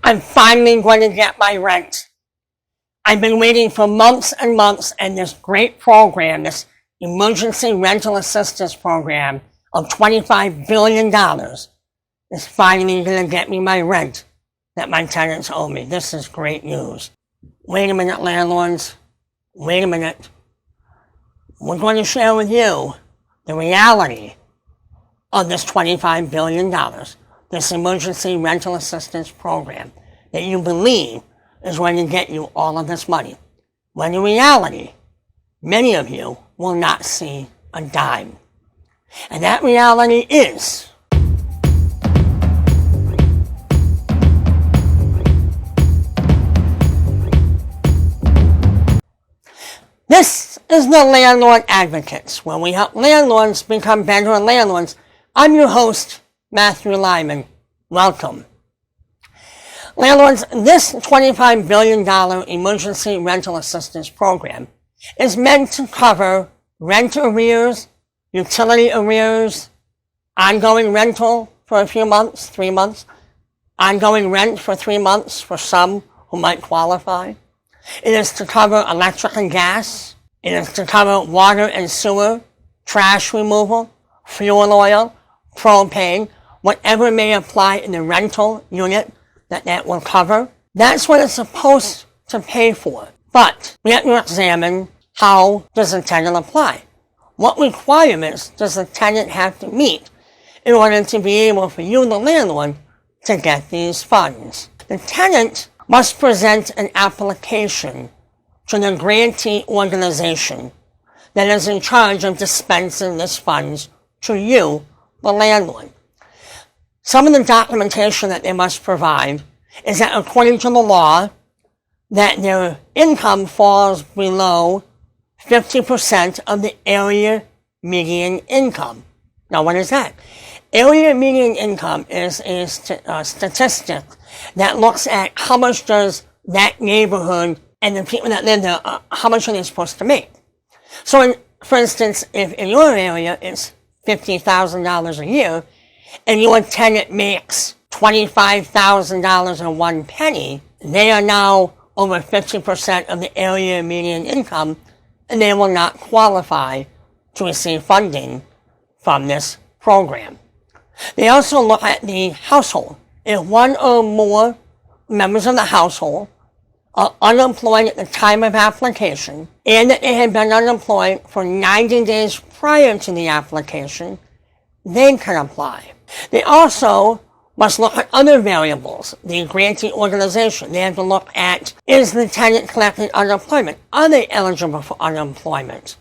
I'm finally going to get my rent. I've been waiting for months and months, and this great program, this emergency rental assistance program of $25 billion is finally going to get me my rent that my tenants owe me. This is great news. Wait a minute, landlords. Wait a minute. We're going to share with you the reality of this $25 billion, this emergency rental assistance program that you believe is going to get you all of this money. When in reality, many of you will not see a dime. And that reality is this is the Landlord Advocates, where we help landlords become better landlords. I'm your host, Matthew Lyman. Welcome. Landlords, this $25 billion emergency rental assistance program is meant to cover rent arrears, utility arrears, ongoing rental for a few months, 3 months, ongoing rent for 3 months for some who might qualify. It is to cover electric and gas. It is to cover water and sewer, trash removal, fuel oil, propane, whatever may apply in the rental unit that will cover. That's what it's supposed to pay for. But we have to examine, how does the tenant apply? What requirements does the tenant have to meet in order to be able for you, the landlord, to get these funds? The tenant must present an application to the grantee organization that is in charge of dispensing these funds to you, the landlord. Some of the documentation that they must provide is that according to the law, that their income falls below 50% of the area median income. Now, what is that? Area median income is a statistic that looks at how much does that neighborhood and the people that live there, how much are they supposed to make. So, for instance, if in your area it's $50,000 a year, and your tenant makes $25,000 and 1 penny, they are now over 50% of the area median income, and they will not qualify to receive funding from this program. They also look at the household. If one or more members of the household are unemployed at the time of application, and that they had been unemployed for 90 days prior to the application, they can apply. They also must look at other variables, the grantee organization. They have to look at, is the tenant collecting unemployment? Are they eligible for unemployment?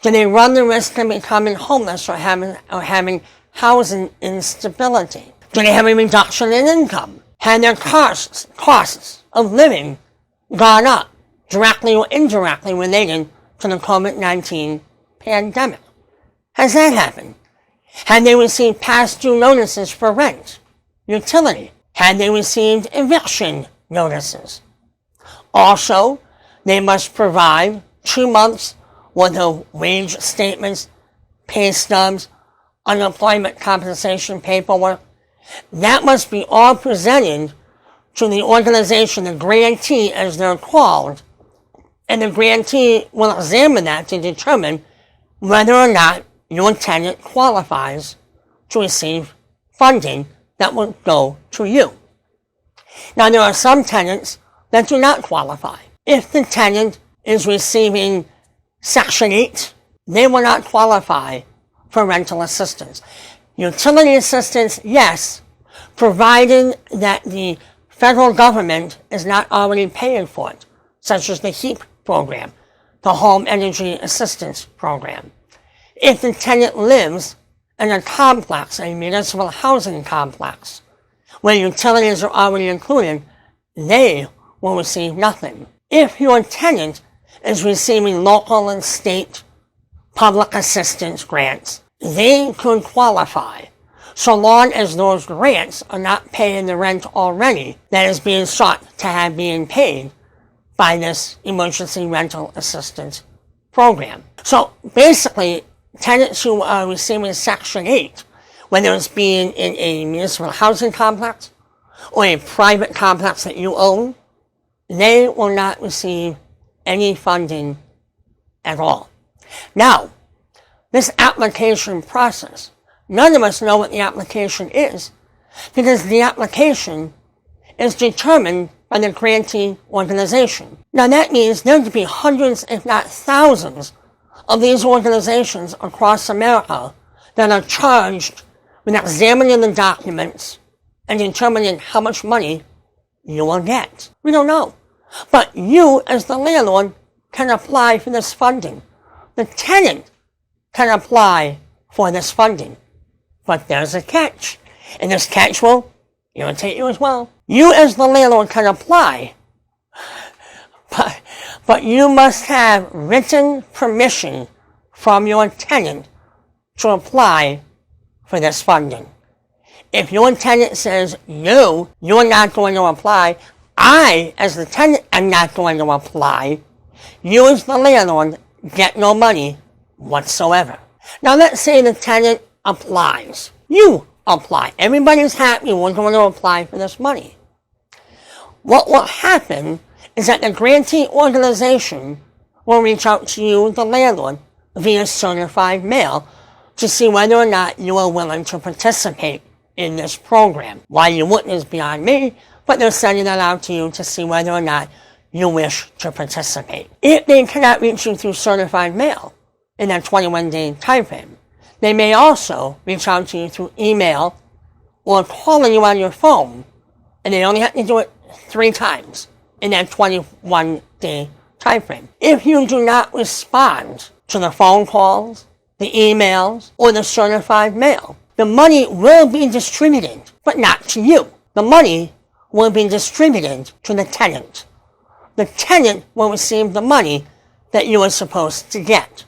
Do they run the risk of becoming homeless or having housing instability? Do they have a reduction in income? Have their costs of living gone up, directly or indirectly related to the COVID-19 pandemic? Has that happened? Had they received past due notices for rent, utility? Had they received eviction notices? Also, they must provide 2 months worth of wage statements, pay stubs, unemployment compensation paperwork. That must be all presented to the organization, the grantee as they're called, and the grantee will examine that to determine whether or not your tenant qualifies to receive funding that will go to you. Now, there are some tenants that do not qualify. If the tenant is receiving Section 8, they will not qualify for rental assistance. Utility assistance, yes, provided that the federal government is not already paying for it, such as the HEAP program, the Home Energy Assistance Program. If the tenant lives in a complex, a municipal housing complex, where utilities are already included, they will receive nothing. If your tenant is receiving local and state public assistance grants, they could qualify, so long as those grants are not paying the rent already that is being sought to have being paid by this emergency rental assistance program. So basically, tenants who are receiving Section 8, whether it's being in a municipal housing complex or a private complex that you own, they will not receive any funding at all. Now, this application process, none of us know what the application is, because the application is determined by the grantee organization. Now that means there could be hundreds, if not thousands, of these organizations across America that are charged with examining the documents and determining how much money you will get. We don't know. But you, as the landlord, can apply for this funding. The tenant can apply for this funding. But there's a catch. And this catch will irritate you as well. You, as the landlord, can apply. But you must have written permission from your tenant to apply for this funding. If your tenant says, you're not going to apply, I, as the tenant, am not going to apply, you, as the landlord, get no money whatsoever. Now, let's say the tenant applies. You apply. Everybody's happy. We're going to apply for this money. What will happen is that the grantee organization will reach out to you, the landlord, via certified mail to see whether or not you are willing to participate in this program. Why you wouldn't is beyond me, but they're sending that out to you to see whether or not you wish to participate. If they cannot reach you through certified mail in that 21-day time frame, they may also reach out to you through email or calling you on your phone, and they only have to do it 3 times in that 21-day time frame. If you do not respond to the phone calls, the emails, or the certified mail, the money will be distributed, but not to you. The money will be distributed to the tenant. The tenant will receive the money that you are supposed to get.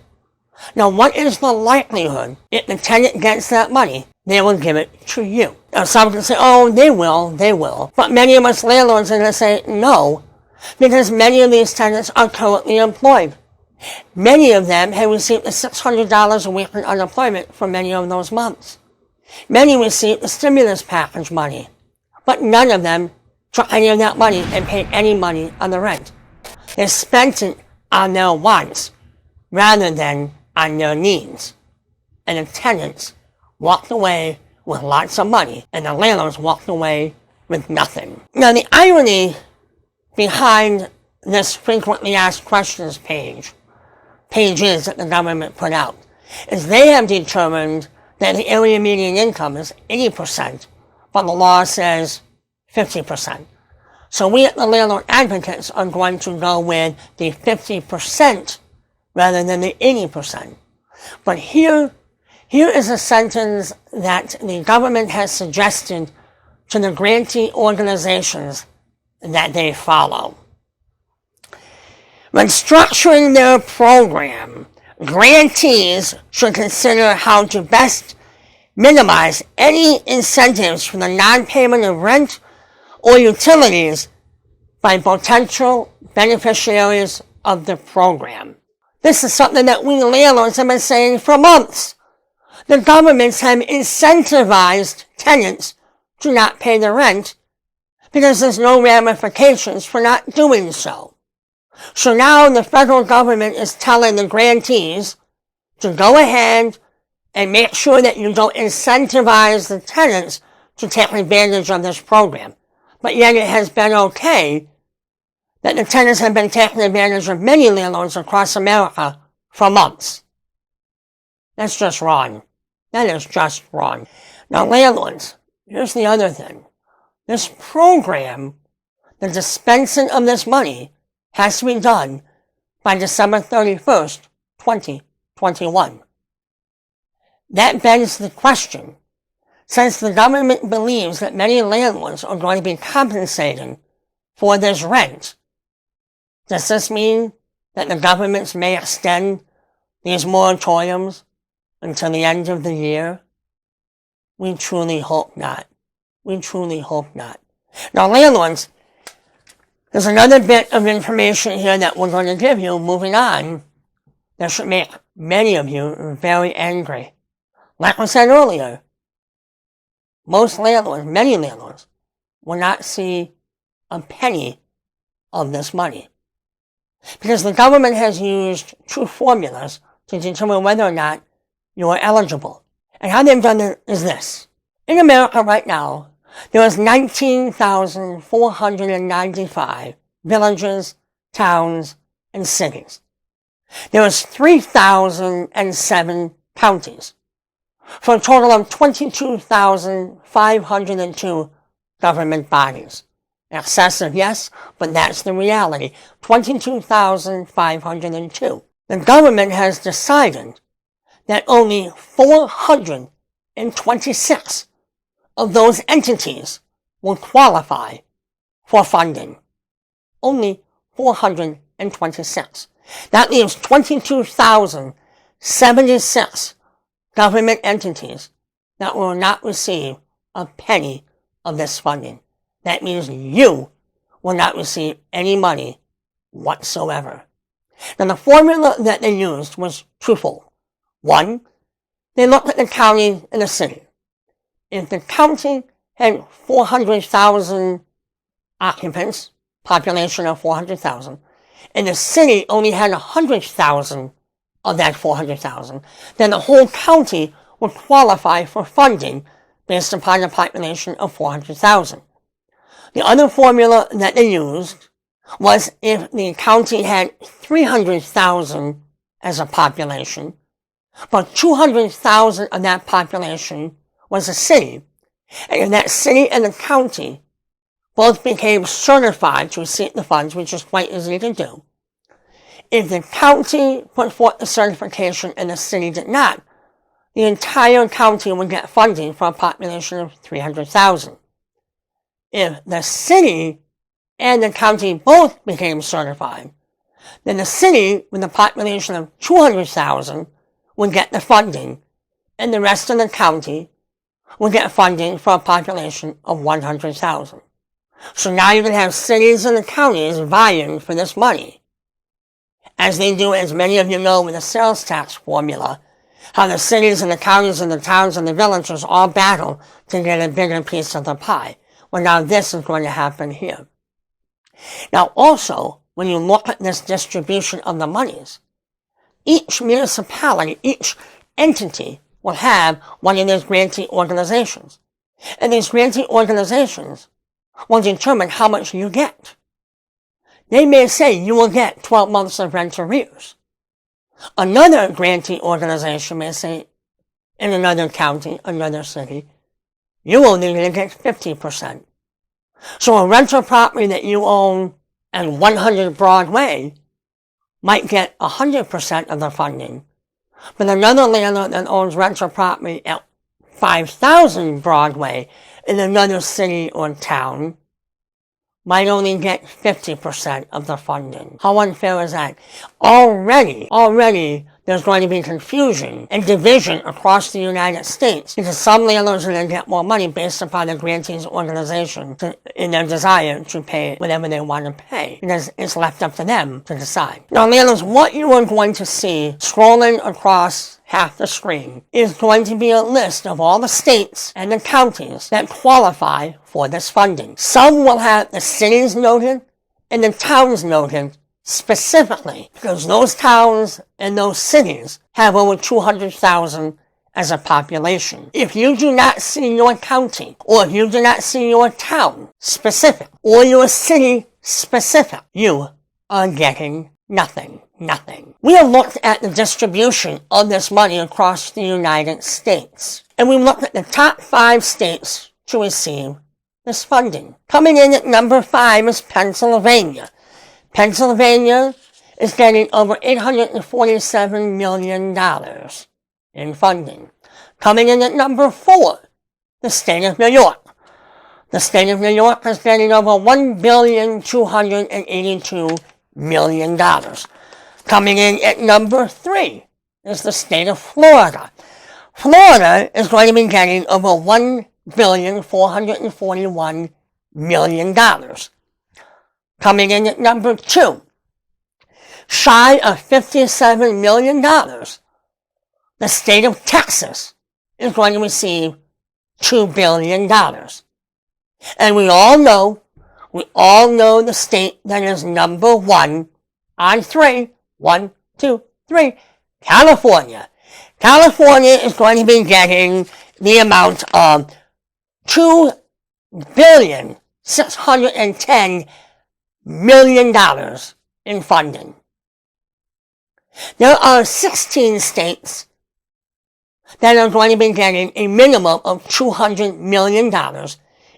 Now, what is the likelihood if the tenant gets that money, they will give it to you? Now, some can say, oh, they will. But many of us landlords are going to say no, because many of these tenants are currently employed. Many of them have received the $600 a week in unemployment for many of those months. Many received the stimulus package money, but none of them took any of that money and paid any money on the rent. They spent it on their wants rather than on their needs. And the tenants walked away with lots of money, and the landlords walked away with nothing. Now, the irony behind this frequently asked questions pages that the government put out, is they have determined that the area median income is 80%, but the law says 50%. So we at the Landlord Advocates are going to go with the 50% rather than the 80%. But here is a sentence that the government has suggested to the grantee organizations that they follow. When structuring their program, grantees should consider how to best minimize any incentives for the non-payment of rent or utilities by potential beneficiaries of the program. This is something that we landlords have been saying for months. The governments have incentivized tenants to not pay the rent because there's no ramifications for not doing so. So now the federal government is telling the grantees to go ahead and make sure that you don't incentivize the tenants to take advantage of this program. But yet it has been okay that the tenants have been taking advantage of many landlords across America for months. That's just wrong. That is just wrong. Now, landlords, here's the other thing. This program, the dispensing of this money, has to be done by December 31st, 2021. That begs the question, since the government believes that many landlords are going to be compensated for this rent, does this mean that the governments may extend these moratoriums until the end of the year? We truly hope not. We truly hope not. Now, landlords, there's another bit of information here that we're going to give you, moving on, that should make many of you very angry. Like I said earlier, many landlords, will not see a penny of this money. Because the government has used two formulas to determine whether or not you are eligible. And how they've done it is this. In America right now, there is 19,495 villages, towns, and cities. There is 3,007 counties, for a total of 22,502 government bodies. Excessive, yes, but that's the reality. 22,502. The government has decided that only 426 of those entities will qualify for funding. Only 426. That leaves 22,076 government entities that will not receive a penny of this funding. That means you will not receive any money whatsoever. Now, the formula that they used was twofold. One, they looked at the county and the city. If the county had 400,000 occupants, population of 400,000, and the city only had 100,000 of that 400,000, then the whole county would qualify for funding based upon a population of 400,000. The other formula that they used was if the county had 300,000 as a population, but 200,000 of that population was a city, and if that city and the county both became certified to receive the funds, which is quite easy to do. If the county put forth the certification and the city did not, the entire county would get funding for a population of 300,000. If the city and the county both became certified, then the city with a population of 200,000 would get the funding, and the rest of the county would get funding for a population of 100,000. So now you can have cities and the counties vying for this money. As they do, as many of you know, with the sales tax formula, how the cities and the counties and the towns and the villages all battle to get a bigger piece of the pie. Well, now this is going to happen here. Now also, when you look at this distribution of the monies, each municipality, each entity will have one of these grantee organizations. And these grantee organizations will determine how much you get. They may say you will get 12 months of rent arrears. Another grantee organization may say, in another county, another city, you will need to get 50%. So a rental property that you own at 100 Broadway might get 100% of the funding, but another landlord that owns rental property at 5,000 Broadway in another city or town might only get 50% of the funding. How unfair is that? Already, there's going to be confusion and division across the United States because some landlords are going to get more money based upon the grantees organization in their desire to pay whatever they want to pay, because it's left up to them to decide. Now, landlords, what you are going to see scrolling across half the screen is going to be a list of all the states and the counties that qualify for this funding. Some will have the cities noted and the towns noted specifically because those towns and those cities have over 200,000 as a population. If you do not see your county, or if you do not see your town specific, or your city specific, you are getting nothing. We have looked at the distribution of this money across the United States, and we looked at the top 5 states to receive this funding. Coming in at number 5 is Pennsylvania. Pennsylvania is getting over $847 million in funding. Coming in at number 4, the state of New York. The state of New York is getting over $1,282 million. Coming in at number 3 is the state of Florida. Florida is going to be getting over $1,441 million. Coming in at number 2, shy of $57 million, the state of Texas is going to receive $2 billion. And we all know the state that is number one on three. 1, 2, 3. California. California is going to be getting the amount of $2,610,000,000 in funding. There are 16 states that are going to be getting a minimum of $200 million,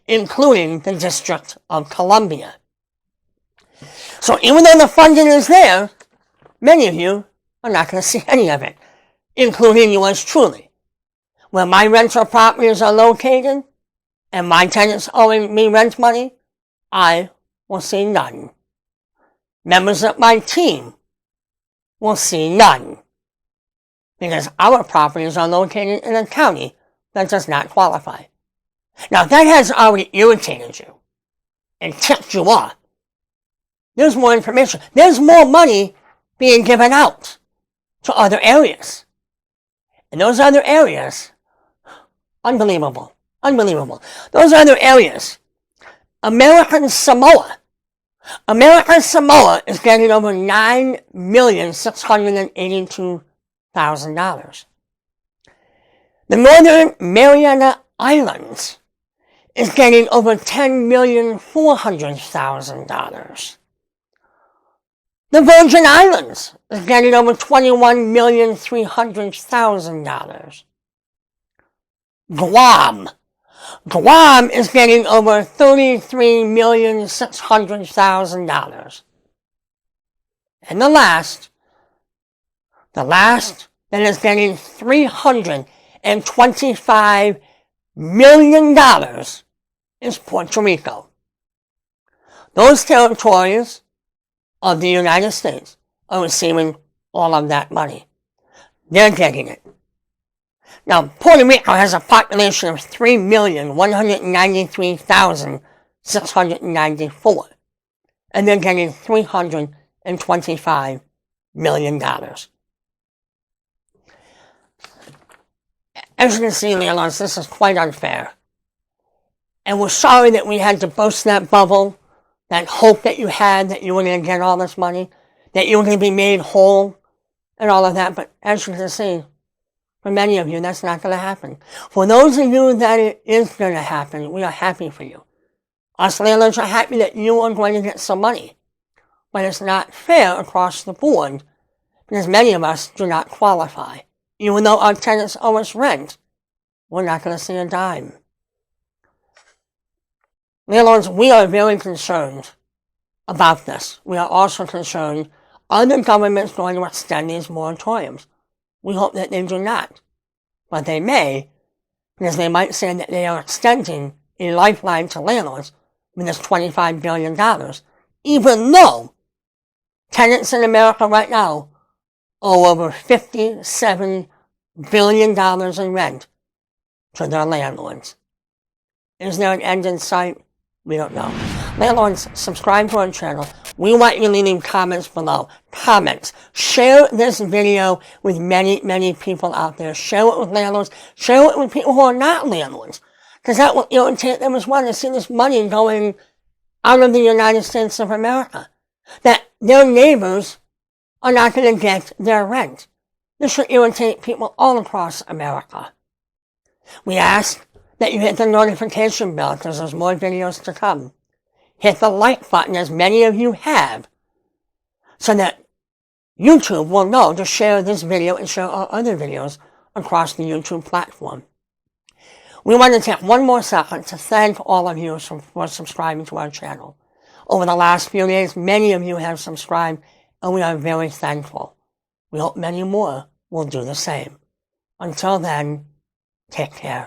including the District of Columbia. So even though the funding is there, many of you are not going to see any of it, including yours truly. Where my rental properties are located and my tenants owing me rent money, I will see none. Members of my team will see none, because our properties are located in a county that does not qualify. Now, if that has already irritated you and ticked you off, there's more information. There's more money being given out to other areas. And those other areas, unbelievable. Those other areas, American Samoa. American Samoa is getting over $9,682,000. The Northern Mariana Islands is getting over $10,400,000. The Virgin Islands is getting over $21,300,000. Guam is getting over $33,600,000. And the last that is getting $325 million is Puerto Rico. Those territories of the United States are receiving all of that money. They're getting it. Now, Puerto Rico has a population of 3,193,694, and they're getting $325 million. As you can see, landlords, this is quite unfair. And we're sorry that we had to burst that bubble, that hope that you had that you were going to get all this money, that you were going to be made whole, and all of that. But as you can see, for many of you, that's not going to happen. For those of you that it is going to happen, we are happy for you. Us landlords are happy that you are going to get some money. But it's not fair across the board, because many of us do not qualify. Even though our tenants owe us rent, we're not going to see a dime. Landlords, we are very concerned about this. We are also concerned, are the governments going to extend these moratoriums? We hope that they do not. But they may, because they might say that they are extending a lifeline to landlords with this $25 billion, even though tenants in America right now owe over $57 billion in rent to their landlords. Is there an end in sight? We don't know. Landlords, subscribe to our channel. We want you to leave comments below. Comments. Share this video with many people out there. Share it with landlords. Share it with people who are not landlords. Because that will irritate them as well to see this money going out of the United States of America. That their neighbors are not going to get their rent. This should irritate people all across America. We ask that you hit the notification bell because there's more videos to come. Hit the like button, as many of you have, so that YouTube will know to share this video and share our other videos across the YouTube platform. We want to take one more second to thank all of you for subscribing to our channel. Over the last few days, many of you have subscribed, and we are very thankful. We hope many more will do the same. Until then, take care.